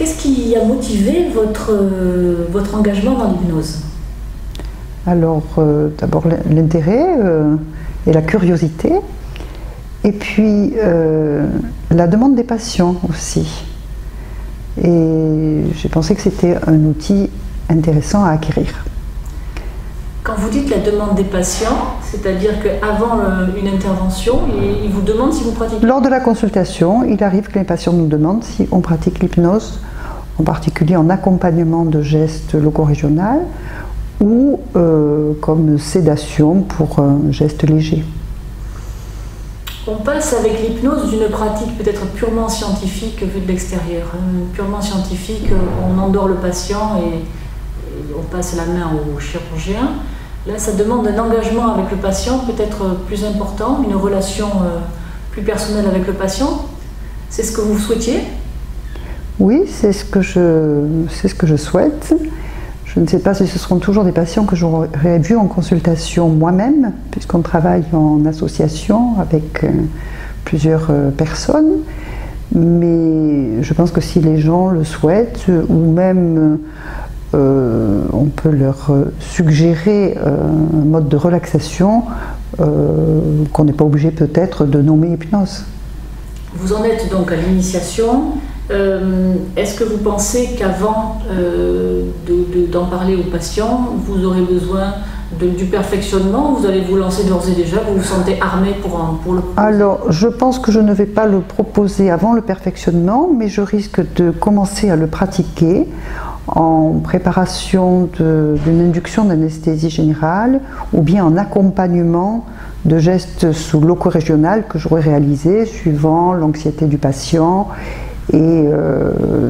Qu'est-ce qui a motivé votre engagement dans l'hypnose? Alors, d'abord l'intérêt et la curiosité, et puis la demande des patients aussi. Et j'ai pensé que c'était un outil intéressant à acquérir. Quand vous dites la demande des patients, c'est-à-dire qu'avant une intervention, ils vous demandent si vous pratiquez? Lors de la consultation, il arrive que les patients nous demandent si on pratique l'hypnose, en particulier en accompagnement de gestes loco-régionaux ou comme sédation pour un geste léger. On passe avec l'hypnose d'une pratique peut-être purement scientifique vue de l'extérieur. Purement scientifique, on endort le patient et on passe la main au chirurgien. Là, ça demande un engagement avec le patient peut-être plus important, une relation plus personnelle avec le patient. C'est ce que vous souhaitiez? Oui, c'est ce que je souhaite. Je ne sais pas si ce seront toujours des patients que j'aurais vus en consultation moi-même, puisqu'on travaille en association avec plusieurs personnes. Mais je pense que si les gens le souhaitent, ou même on peut leur suggérer un mode de relaxation qu'on n'est pas obligé peut-être de nommer hypnose. Vous en êtes donc à l'initiation. Est-ce que vous pensez qu'avant d'en parler aux patients, vous aurez besoin du perfectionnement? Vous allez vous lancer d'ores et déjà, vous vous sentez armé pour le proposer? Alors, je pense que je ne vais pas le proposer avant le perfectionnement, mais je risque de commencer à le pratiquer en préparation d'une induction d'anesthésie générale ou bien en accompagnement de gestes sous loco-régional que j'aurais réalisé suivant l'anxiété du patient et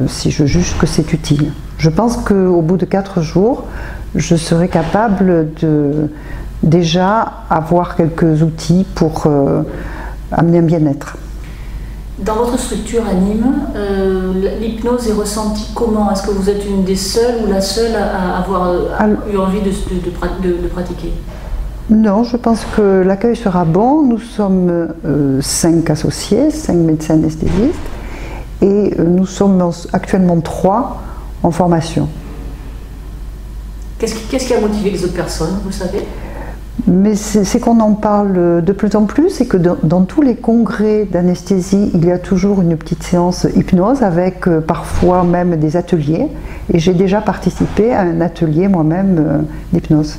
si je juge que c'est utile. Je pense qu'au bout de 4 jours, je serai capable de déjà avoir quelques outils pour amener un bien-être. Dans votre structure à Nîmes, l'hypnose est ressentie comment? Est-ce que vous êtes une des seules ou la seule à avoir eu envie de pratiquer? Non, je pense que l'accueil sera bon. Nous sommes 5 associés, 5 médecins anesthésistes, et nous sommes actuellement 3 en formation. Qu'est-ce qui a motivé les autres personnes, vous savez? Mais c'est qu'on en parle de plus en plus et que dans tous les congrès d'anesthésie, il y a toujours une petite séance hypnose avec parfois même des ateliers. Et j'ai déjà participé à un atelier moi-même d'hypnose.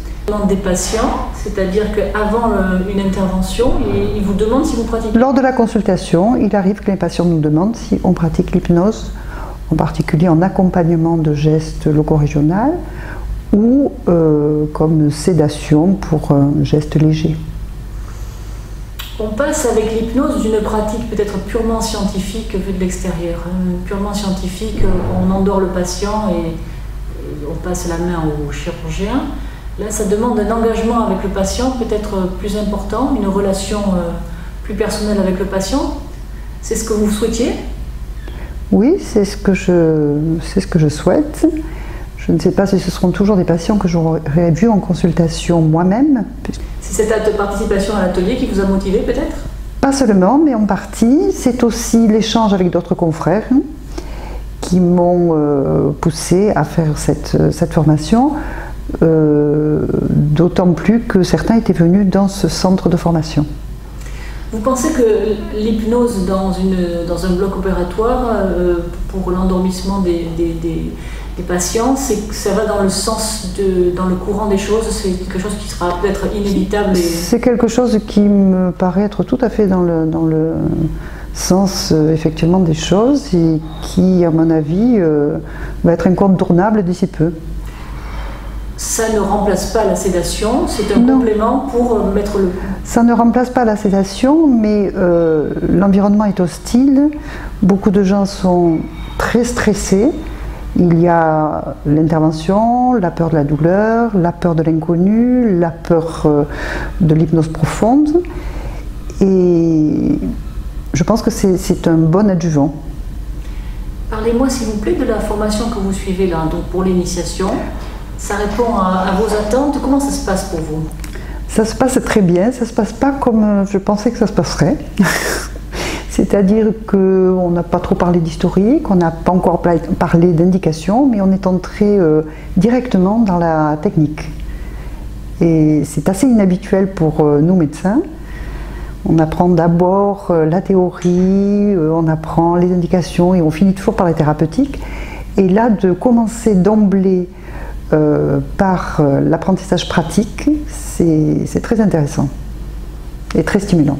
Des patients, c'est-à-dire qu'avant une intervention, ils vous demandent si vous pratiquez? Lors de la consultation, il arrive que les patients nous demandent si on pratique l'hypnose, en particulier en accompagnement de gestes loco-régionaux ou comme sédation pour un geste léger. On passe avec l'hypnose d'une pratique peut-être purement scientifique vue de l'extérieur. Purement scientifique, on endort le patient et on passe la main au chirurgien. Là, ça demande un engagement avec le patient peut-être plus important, une relation plus personnelle avec le patient. C'est ce que vous souhaitiez? Oui, c'est ce que je souhaite. Je ne sais pas si ce seront toujours des patients que j'aurais vus en consultation moi-même. C'est cette participation à l'atelier qui vous a motivé peut-être? Pas seulement, mais en partie. C'est aussi l'échange avec d'autres confrères qui m'ont poussé à faire cette formation. D'autant plus que certains étaient venus dans ce centre de formation. Vous pensez que l'hypnose dans un bloc opératoire pour l'endormissement des patients, ça va dans le sens, dans le courant des choses, c'est quelque chose qui sera peut-être inévitable? C'est quelque chose qui me paraît être tout à fait dans le sens effectivement des choses et qui, à mon avis, va être incontournable d'ici peu. Ça ne remplace pas la sédation, c'est un complément pour mettre le... Ça ne remplace pas la sédation, mais l'environnement est hostile, beaucoup de gens sont très stressés. Il y a l'intervention, la peur de la douleur, la peur de l'inconnu, la peur de l'hypnose profonde. Et je pense que c'est un bon adjuvant. Parlez-moi s'il vous plaît de la formation que vous suivez là, donc pour l'initiation. Ça répond à vos attentes. Comment ça se passe pour vous? Ça se passe très bien, ça ne se passe pas comme je pensais que ça se passerait. C'est-à-dire qu'on n'a pas trop parlé d'historique, on n'a pas encore parlé d'indication, mais on est entré directement dans la technique. Et c'est assez inhabituel pour nous médecins. On apprend d'abord la théorie, on apprend les indications et on finit toujours par la thérapeutique. Et là, de commencer d'emblée par l'apprentissage pratique, c'est très intéressant et très stimulant.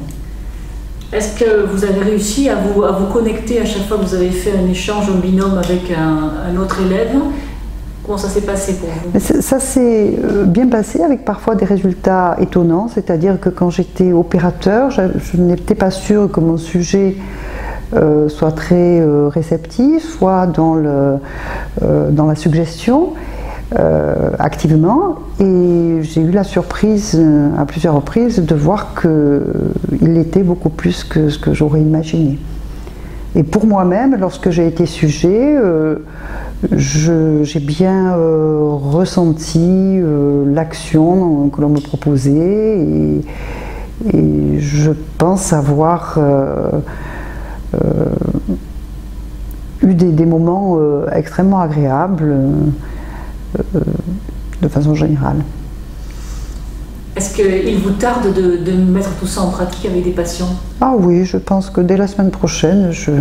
Est-ce que vous avez réussi à vous connecter à chaque fois que vous avez fait un échange en binôme avec un autre élève? Comment ça s'est passé pour vous? Ça s'est bien passé avec parfois des résultats étonnants, c'est-à-dire que quand j'étais opérateur, je n'étais pas sûre que mon sujet soit très réceptif, soit dans la suggestion activement, et j'ai eu la surprise à plusieurs reprises de voir qu'il était beaucoup plus que ce que j'aurais imaginé. Et pour moi-même, lorsque j'ai été sujet, j'ai bien ressenti l'action que l'on me proposait, et je pense avoir eu des moments extrêmement agréables de façon générale. Est-ce qu'il vous tarde de mettre tout ça en pratique avec des patients? Ah oui, je pense que dès la semaine prochaine, je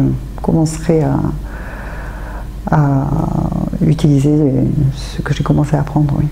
commencerai à utiliser ce que j'ai commencé à apprendre, oui.